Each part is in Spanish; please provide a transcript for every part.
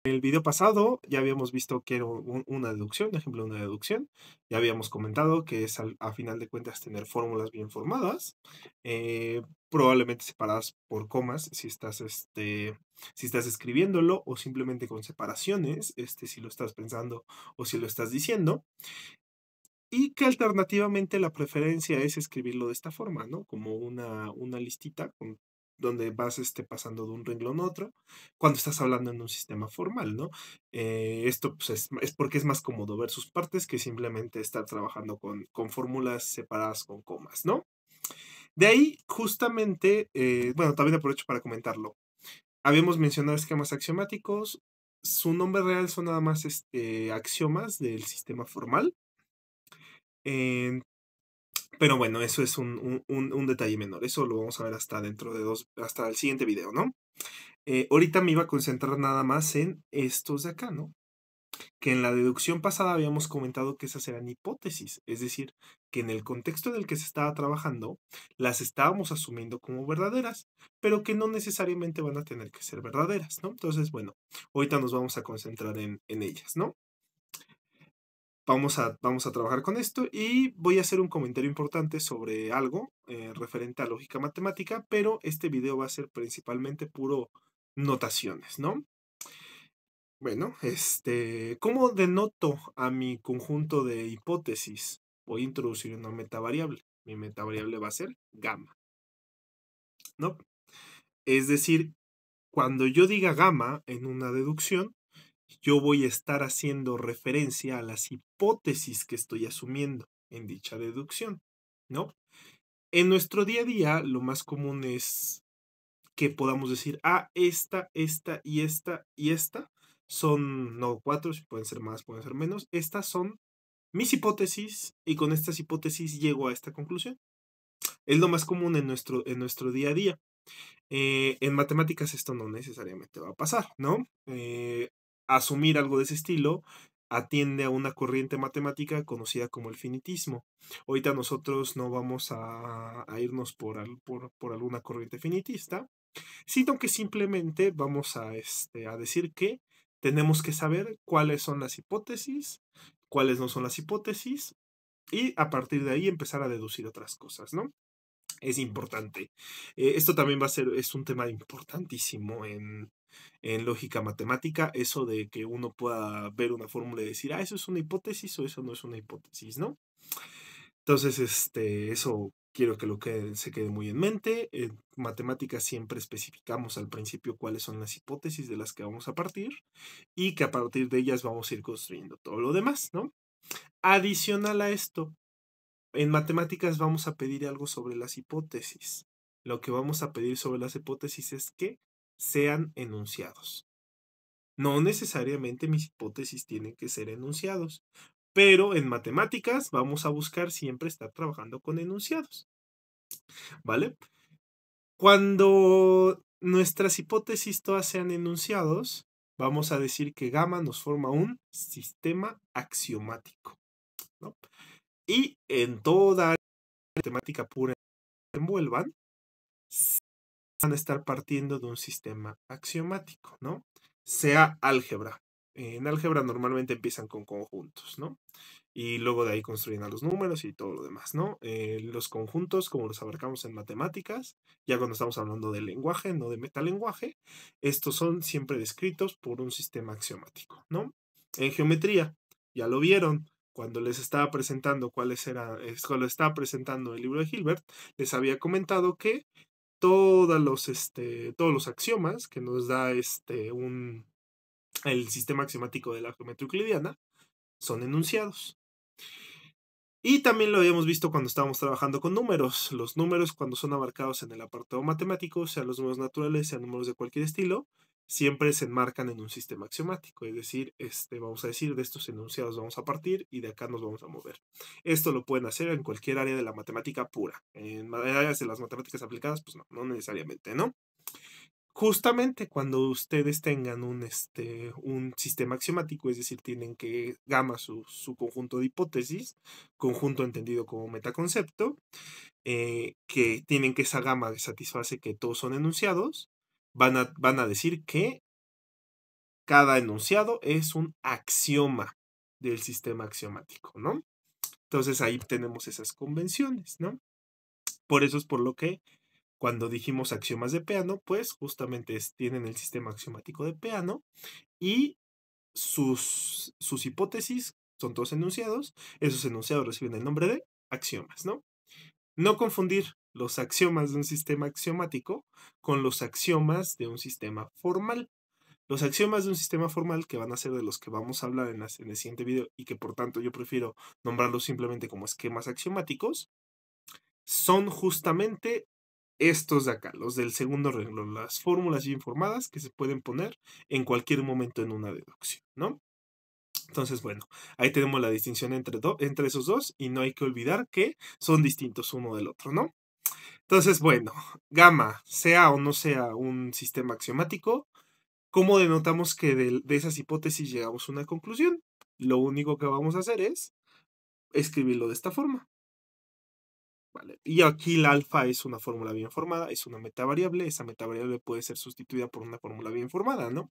En el video pasado ya habíamos visto que era una deducción, ejemplo, una deducción. Ya habíamos comentado que es a final de cuentas tener fórmulas bien formadas, probablemente separadas por comas si estás escribiéndolo o simplemente con separaciones, si lo estás pensando o si lo estás diciendo. Y que alternativamente la preferencia es escribirlo de esta forma, ¿no? Como una listita donde vas pasando de un renglón a otro, cuando estás hablando en un sistema formal, ¿no? Esto pues, es porque es más cómodo ver sus partes que simplemente estar trabajando con fórmulas separadas con comas, ¿no? De ahí, justamente, bueno, también aprovecho para comentarlo. Habíamos mencionado esquemas axiomáticos. Su nombre real son nada más axiomas del sistema formal. Eh, Pero bueno, eso es un detalle menor. Eso lo vamos a ver hasta dentro de hasta el siguiente video, ¿no? Ahorita me iba a concentrar nada más en estos de acá, ¿no? Que en la deducción pasada habíamos comentado que esas eran hipótesis, es decir, que en el contexto en el que se estaba trabajando, las estábamos asumiendo como verdaderas, pero que no necesariamente van a tener que ser verdaderas, ¿no? Entonces, bueno, ahorita nos vamos a concentrar en ellas, ¿no? Vamos a trabajar con esto y voy a hacer un comentario importante sobre algo referente a lógica matemática, pero este video va a ser principalmente puro notaciones, ¿no? Bueno, ¿cómo denoto a mi conjunto de hipótesis? Voy a introducir una metavariable. Mi metavariable va a ser gamma, ¿no? Es decir, cuando yo diga gamma en una deducción, yo voy a estar haciendo referencia a las hipótesis que estoy asumiendo en dicha deducción, ¿no? En nuestro día a día, lo más común es que podamos decir, esta y esta son, no cuatro, pueden ser más, pueden ser menos, estas son mis hipótesis y con estas hipótesis llego a esta conclusión. Es lo más común en nuestro día a día. En matemáticas esto no necesariamente va a pasar, ¿no? Asumir algo de ese estilo atiende a una corriente matemática conocida como el finitismo. Ahorita nosotros no vamos a irnos por alguna corriente finitista, sino que simplemente vamos a decir que tenemos que saber cuáles son las hipótesis, cuáles no son las hipótesis, y a partir de ahí empezar a deducir otras cosas, ¿no? Es importante. Esto también es un tema importantísimo en lógica matemática, eso de que uno pueda ver una fórmula y decir, eso es una hipótesis o eso no es una hipótesis, ¿no? Entonces, eso quiero que se quede muy en mente. En matemáticas siempre especificamos al principio cuáles son las hipótesis de las que vamos a partir y que a partir de ellas vamos a ir construyendo todo lo demás, ¿no? Adicional a esto, en matemáticas vamos a pedir algo sobre las hipótesis. Lo que vamos a pedir sobre las hipótesis es que sean enunciados. No necesariamente mis hipótesis tienen que ser enunciados, pero en matemáticas vamos a buscar siempre estar trabajando con enunciados, ¿vale? Cuando nuestras hipótesis todas sean enunciados, vamos a decir que gamma nos forma un sistema axiomático, ¿no? Y en toda matemática pura que envuelvan, van a estar partiendo de un sistema axiomático, ¿no? Sea álgebra. En álgebra normalmente empiezan con conjuntos, ¿no? Y luego de ahí construyen a los números y todo lo demás, ¿no? Los conjuntos, como los abarcamos en matemáticas, ya cuando estamos hablando de lenguaje, no de metalenguaje, estos son siempre descritos por un sistema axiomático, ¿no? En geometría, ya lo vieron, cuando les estaba presentando cuando estaba presentando el libro de Hilbert, les había comentado que todos los axiomas que nos da el sistema axiomático de la geometría euclidiana son enunciados. Y también lo habíamos visto cuando estábamos trabajando con números. Los números, cuando son abarcados en el apartado matemático, sean los números naturales, sean números de cualquier estilo, siempre se enmarcan en un sistema axiomático. Es decir, vamos a decir, de estos enunciados vamos a partir y de acá nos vamos a mover. Esto lo pueden hacer en cualquier área de la matemática pura. En áreas de las matemáticas aplicadas, pues no necesariamente, ¿no? Justamente cuando ustedes tengan un sistema axiomático, es decir, tienen que gamma su conjunto de hipótesis, conjunto entendido como metaconcepto, que tienen que esa gama satisface que todos son enunciados, van a decir que cada enunciado es un axioma del sistema axiomático, ¿no? Entonces ahí tenemos esas convenciones, ¿no? Por eso es por lo que cuando dijimos axiomas de Peano, pues justamente tienen el sistema axiomático de Peano y sus hipótesis son todos enunciados. Esos enunciados reciben el nombre de axiomas, ¿no? No confundir los axiomas de un sistema axiomático con los axiomas de un sistema formal. Los axiomas de un sistema formal, que van a ser de los que vamos a hablar en el siguiente video y que por tanto yo prefiero nombrarlos simplemente como esquemas axiomáticos, son justamente estos de acá, los del segundo renglón, las fórmulas bien formadas que se pueden poner en cualquier momento en una deducción, ¿no? Entonces, bueno, ahí tenemos la distinción entre esos dos y no hay que olvidar que son distintos uno del otro, ¿no? Entonces, bueno, gamma, sea o no sea un sistema axiomático, ¿cómo denotamos que de esas hipótesis llegamos a una conclusión? Lo único que vamos a hacer es escribirlo de esta forma. ¿Vale? Y aquí la alfa es una fórmula bien formada, es una metavariable, esa metavariable puede ser sustituida por una fórmula bien formada, ¿no?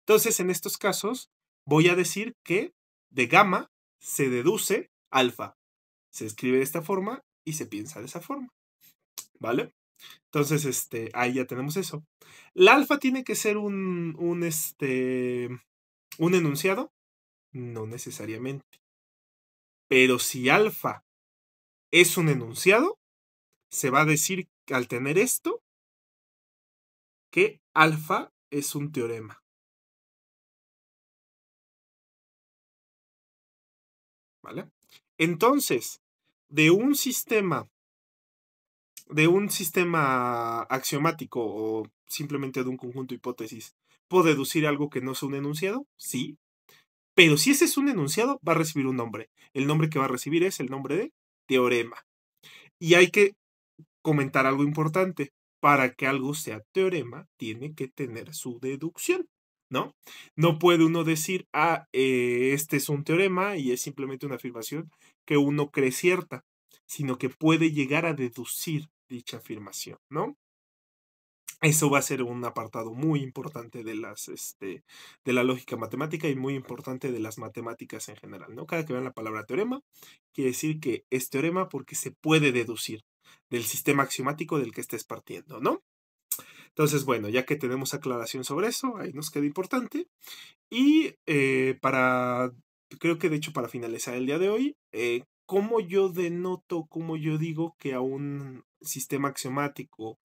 Entonces, en estos casos, voy a decir que de gamma se deduce alfa. Se escribe de esta forma y se piensa de esa forma, ¿vale? Entonces, ahí ya tenemos eso. ¿La alfa tiene que ser un enunciado? No necesariamente. Pero si alfa es un enunciado, se va a decir al tener esto que alfa es un teorema. ¿Vale? Entonces, de un sistema axiomático o simplemente de un conjunto de hipótesis, ¿puedo deducir algo que no es un enunciado? Sí. Pero si ese es un enunciado, va a recibir un nombre. El nombre que va a recibir es el nombre de teorema. Y hay que comentar algo importante. Para que algo sea teorema, tiene que tener su deducción, ¿no? No puede uno decir, este es un teorema y es simplemente una afirmación que uno cree cierta, sino que puede llegar a deducir dicha afirmación, ¿no? Eso va a ser un apartado muy importante de la lógica matemática y muy importante de las matemáticas en general, ¿no? Cada que vean la palabra teorema, quiere decir que es teorema porque se puede deducir del sistema axiomático del que estés partiendo, ¿no? Entonces, bueno, ya que tenemos aclaración sobre eso, ahí nos queda importante. Y creo que de hecho para finalizar el día de hoy, ¿cómo yo denoto, cómo yo digo que a un sistema axiomático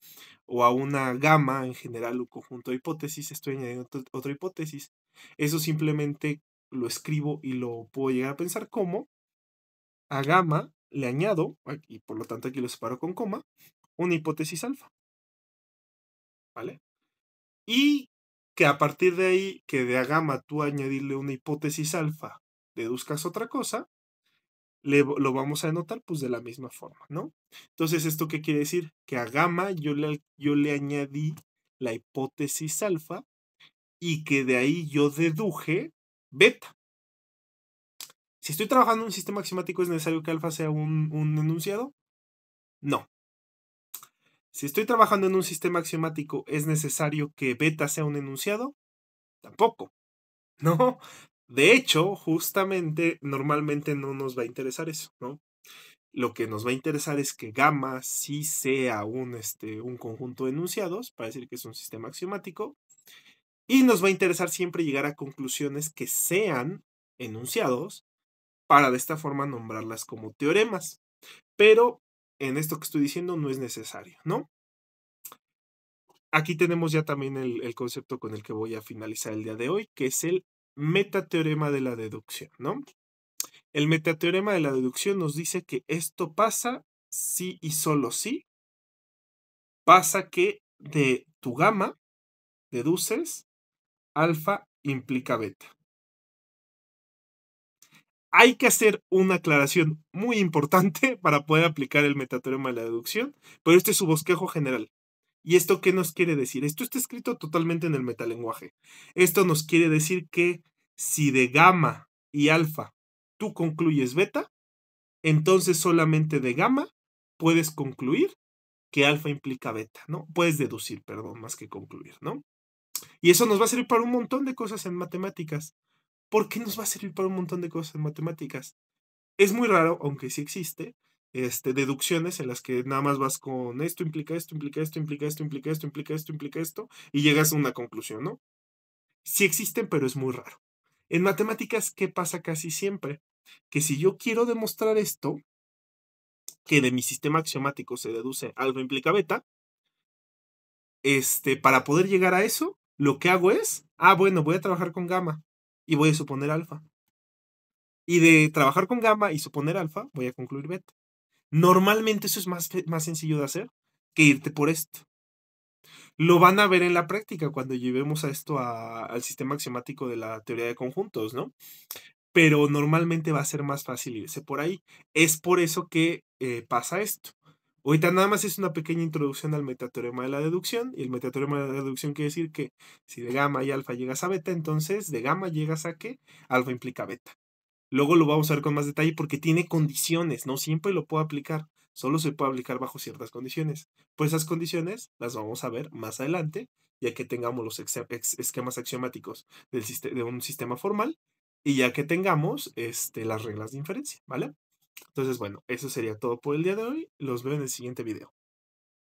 o a una gama en general, un conjunto de hipótesis, estoy añadiendo otra hipótesis? Eso simplemente lo escribo y lo puedo llegar a pensar como a gamma le añado, y por lo tanto aquí lo separo con coma, una hipótesis alfa, ¿vale? Y que a partir de ahí, que de a gamma tú añadirle una hipótesis alfa, deduzcas otra cosa, lo vamos a denotar pues de la misma forma, ¿no? Entonces, ¿esto qué quiere decir? Que a gamma yo le añadí la hipótesis alfa y que de ahí yo deduje beta. Si estoy trabajando en un sistema axiomático, ¿es necesario que alfa sea un enunciado? No. Si estoy trabajando en un sistema axiomático, ¿es necesario que beta sea un enunciado? Tampoco. ¿No? De hecho, justamente, normalmente no nos va a interesar eso, ¿no? Lo que nos va a interesar es que gamma sí sea un conjunto de enunciados, para decir que es un sistema axiomático, y nos va a interesar siempre llegar a conclusiones que sean enunciados, para de esta forma nombrarlas como teoremas. Pero en esto que estoy diciendo no es necesario, ¿no? Aquí tenemos ya también el concepto con el que voy a finalizar el día de hoy, que es el metateorema de la deducción, ¿no? El metateorema de la deducción nos dice que esto pasa si y solo si pasa que de tu gamma deduces alfa implica beta. Hay que hacer una aclaración muy importante para poder aplicar el metateorema de la deducción, pero este es su bosquejo general. ¿Y esto qué nos quiere decir? Esto está escrito totalmente en el metalenguaje. Esto nos quiere decir que si de gamma y alfa tú concluyes beta, entonces solamente de gamma puedes concluir que alfa implica beta, ¿no? Puedes deducir, perdón, más que concluir, ¿no? Y eso nos va a servir para un montón de cosas en matemáticas. ¿Por qué nos va a servir para un montón de cosas en matemáticas? Es muy raro, aunque sí existe, deducciones en las que nada más vas con esto implica esto, implica esto, implica esto, implica esto, implica esto, implica esto, y llegas a una conclusión, ¿no? Sí existen, pero es muy raro. En matemáticas, ¿qué pasa casi siempre? Que si yo quiero demostrar esto, que de mi sistema axiomático se deduce alfa implica beta, para poder llegar a eso, lo que hago es, bueno, voy a trabajar con gamma y voy a suponer alfa. Y de trabajar con gamma y suponer alfa, voy a concluir beta. Normalmente eso es más sencillo de hacer que irte por esto. Lo van a ver en la práctica cuando llevemos a esto al sistema axiomático de la teoría de conjuntos, ¿no? Pero normalmente va a ser más fácil irse por ahí. Es por eso que pasa esto. Ahorita nada más es una pequeña introducción al metateorema de la deducción, y el metateorema de la deducción quiere decir que si de gamma y alfa llegas a beta, entonces de gamma llegas a que alfa implica beta. Luego lo vamos a ver con más detalle porque tiene condiciones, no siempre lo puedo aplicar, solo se puede aplicar bajo ciertas condiciones. Pues esas condiciones las vamos a ver más adelante, ya que tengamos los esquemas axiomáticos de un sistema formal y ya que tengamos las reglas de inferencia, ¿vale? Entonces, bueno, eso sería todo por el día de hoy. Los veo en el siguiente video.